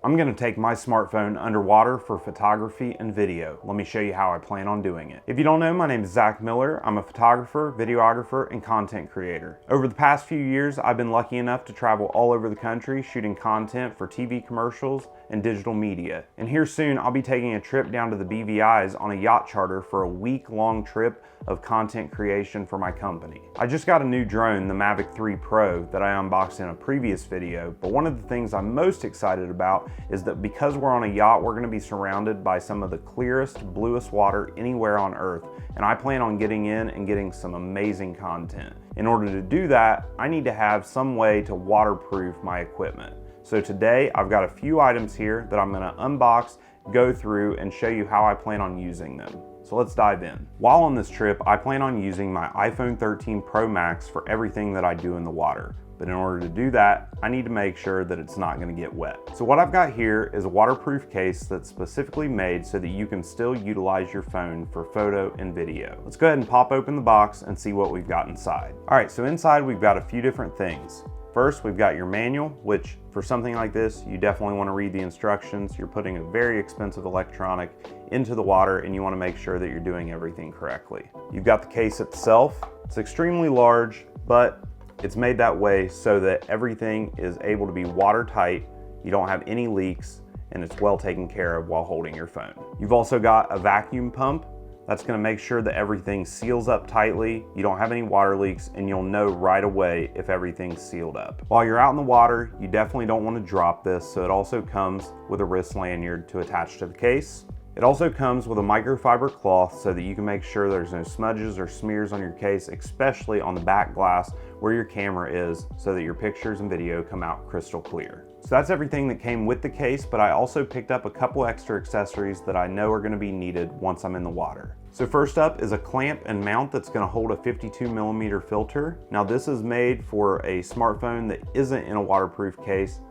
I'm going to take my smartphone underwater for photography and video. Let me show you how I plan on doing it. If you don't know, my name is Zach Miller. I'm a photographer, videographer, and content creator. Over the past few years, I've been lucky enough to travel all over the country shooting content for TV commercials and digital media. And here soon, I'll be taking a trip down to the BVI's on a yacht charter for a week-long trip of content creation for my company. I just got a new drone, the Mavic 3 Pro, that I unboxed in a previous video, but one of the things I'm most excited about is that because we're on a yacht, we're gonna be surrounded by some of the clearest, bluest water anywhere on Earth, and I plan on getting in and getting some amazing content. In order to do that, I need to have some way to waterproof my equipment. So today, I've got a few items here that I'm gonna unbox, go through, and show you how I plan on using them. So let's dive in. While on this trip, I plan on using my iPhone 13 Pro Max for everything that I do in the water. But in order to do that, I need to make sure that it's not gonna get wet. So what I've got here is a waterproof case that's specifically made so that you can still utilize your phone for photo and video. Let's go ahead and pop open the box and see what we've got inside. All right, so inside we've got a few different things. First, we've got your manual, which for something like this, you definitely want to read the instructions. You're putting a very expensive electronic into the water and you want to make sure that you're doing everything correctly. You've got the case itself. It's extremely large, but it's made that way so that everything is able to be watertight. You don't have any leaks and it's well taken care of while holding your phone. You've also got a vacuum pump. That's gonna make sure that everything seals up tightly, you don't have any water leaks, and you'll know right away if everything's sealed up. While you're out in the water, you definitely don't wanna drop this, so it also comes with a wrist lanyard to attach to the case. It also comes with a microfiber cloth so that you can make sure there's no smudges or smears on your case, especially on the back glass where your camera is, so that your pictures and video come out crystal clear. So that's everything that came with the case, but I also picked up a couple extra accessories that I know are gonna be needed once I'm in the water. So first up is a clamp and mount that's gonna hold a 52mm filter. Now this is made for a smartphone that isn't in a waterproof case,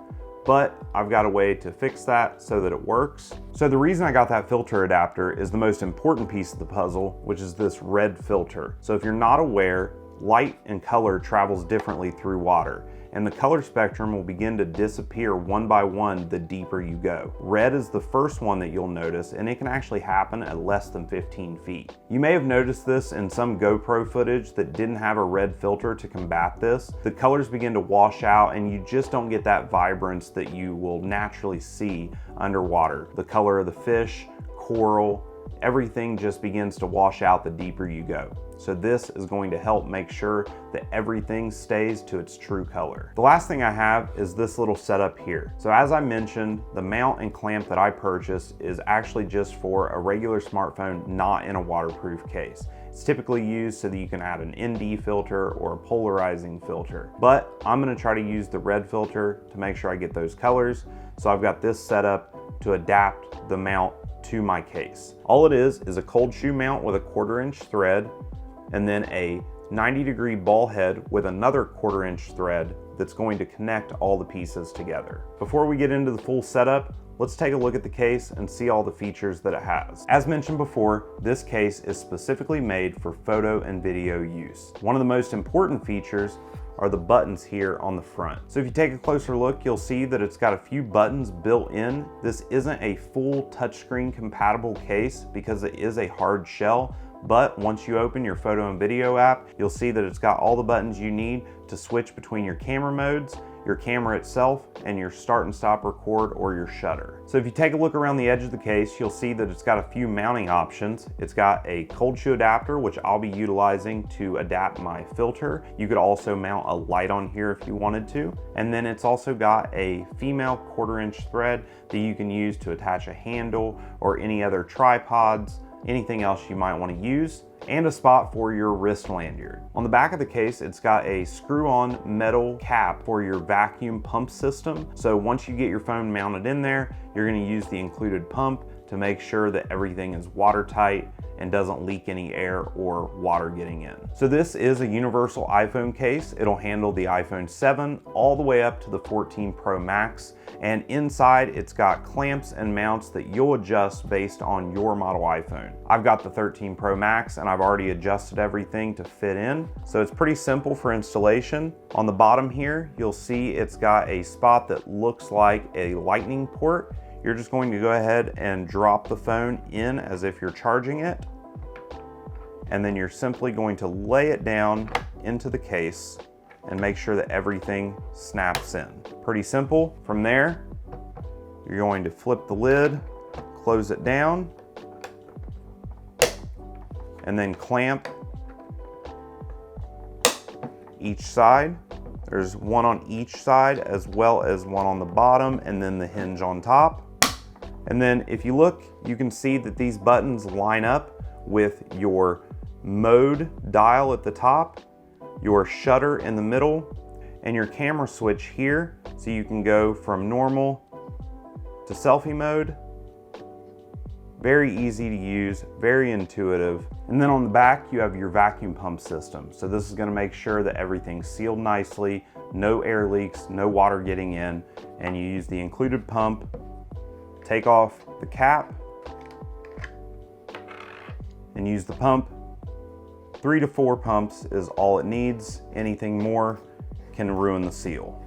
but I've got a way to fix that so that it works. So the reason I got that filter adapter is the most important piece of the puzzle, which is this red filter. So if you're not aware, light and color travels differently through water, and the color spectrum will begin to disappear one by one the deeper you go. Red is the first one that you'll notice, and it can actually happen at less than 15 feet. You may have noticed this in some GoPro footage that didn't have a red filter to combat this. The colors begin to wash out and you just don't get that vibrance that you will naturally see underwater. The color of the fish, coral, everything just begins to wash out the deeper you go. So this is going to help make sure that everything stays to its true color. The last thing I have is this little setup here. So as I mentioned, the mount and clamp that I purchased is actually just for a regular smartphone, not in a waterproof case. It's typically used so that you can add an ND filter or a polarizing filter. But I'm gonna try to use the red filter to make sure I get those colors. So I've got this set up to adapt the mount to my case. All it is a cold shoe mount with a 1/4-inch thread, and then a 90-degree ball head with another 1/4-inch thread that's going to connect all the pieces together. Before we get into the full setup, let's take a look at the case and see all the features that it has. As mentioned before, this case is specifically made for photo and video use. One of the most important features are the buttons here on the front. So if you take a closer look, you'll see that it's got a few buttons built in. This isn't a full touchscreen compatible case because it is a hard shell, but once you open your photo and video app, you'll see that it's got all the buttons you need to switch between your camera modes, your camera itself, and your start and stop record or your shutter. So if you take a look around the edge of the case, you'll see that it's got a few mounting options. It's got a cold shoe adapter, which I'll be utilizing to adapt my filter. You could also mount a light on here if you wanted to. And then it's also got a female 1/4-inch thread that you can use to attach a handle or any other tripods, anything else you might want to use, and a spot for your wrist lanyard. On the back of the case, it's got a screw-on metal cap for your vacuum pump system. So once you get your phone mounted in there, you're going to use the included pump to make sure that everything is watertight and doesn't leak any air or water getting in. So this is a universal iPhone case. It'll handle the iPhone 7 all the way up to the 14 Pro Max. And inside it's got clamps and mounts that you'll adjust based on your model iPhone. I've got the 13 Pro Max and I've already adjusted everything to fit in. So it's pretty simple for installation. On the bottom here, you'll see it's got a spot that looks like a lightning port. You're just going to go ahead and drop the phone in as if you're charging it. And then you're simply going to lay it down into the case and make sure that everything snaps in. Pretty simple. From there, you're going to flip the lid, close it down, and then clamp each side. There's one on each side as well as one on the bottom and then the hinge on top. And then if you look, you can see that these buttons line up with your mode dial at the top, your shutter in the middle, and your camera switch here. So you can go from normal to selfie mode. Very easy to use, very intuitive. And then on the back, you have your vacuum pump system. So this is gonna make sure that everything's sealed nicely, no air leaks, no water getting in, and you use the included pump. Take off the cap and use the pump. 3 to 4 pumps is all it needs. Anything more can ruin the seal.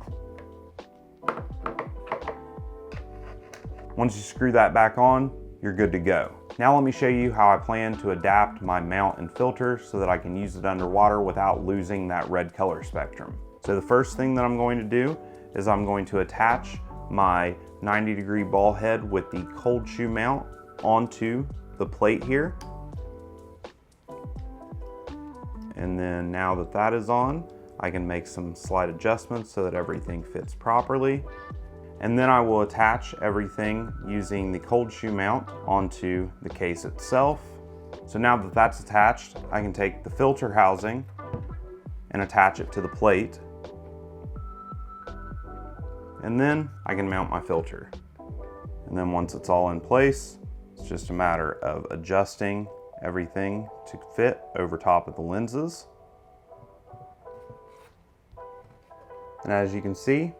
Once you screw that back on, you're good to go. Now let me show you how I plan to adapt my mount and filter so that I can use it underwater without losing that red color spectrum. So the first thing that I'm going to do is I'm going to attach my 90-degree ball head with the cold shoe mount onto the plate here. And then now that that is on, I can make some slight adjustments so that everything fits properly. And then I will attach everything using the cold shoe mount onto the case itself. So now that that's attached, I can take the filter housing and attach it to the plate. And then I can mount my filter. And then once it's all in place, it's just a matter of adjusting everything to fit over top of the lenses. And as you can see,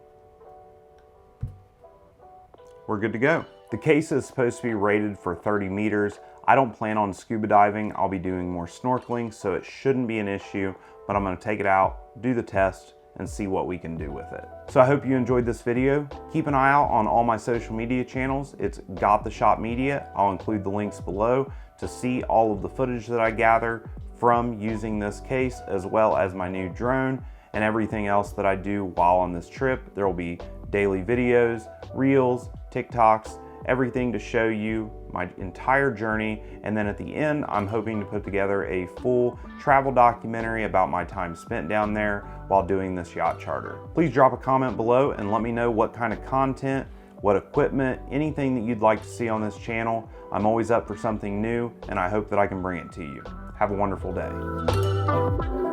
we're good to go. The case is supposed to be rated for 30 meters. I don't plan on scuba diving. I'll be doing more snorkeling, so it shouldn't be an issue, but I'm gonna take it out, do the test, and see what we can do with it. So I hope you enjoyed this video. Keep an eye out on all my social media channels. It's Got the Shot Media. I'll include the links below to see all of the footage that I gather from using this case, as well as my new drone and everything else that I do while on this trip. There will be daily videos, reels, TikToks, everything to show you my entire journey. And then at the end, I'm hoping to put together a full travel documentary about my time spent down there while doing this yacht charter. Please drop a comment below and let me know what kind of content, what equipment, anything that you'd like to see on this channel. I'm always up for something new, and I hope that I can bring it to you. Have a wonderful day.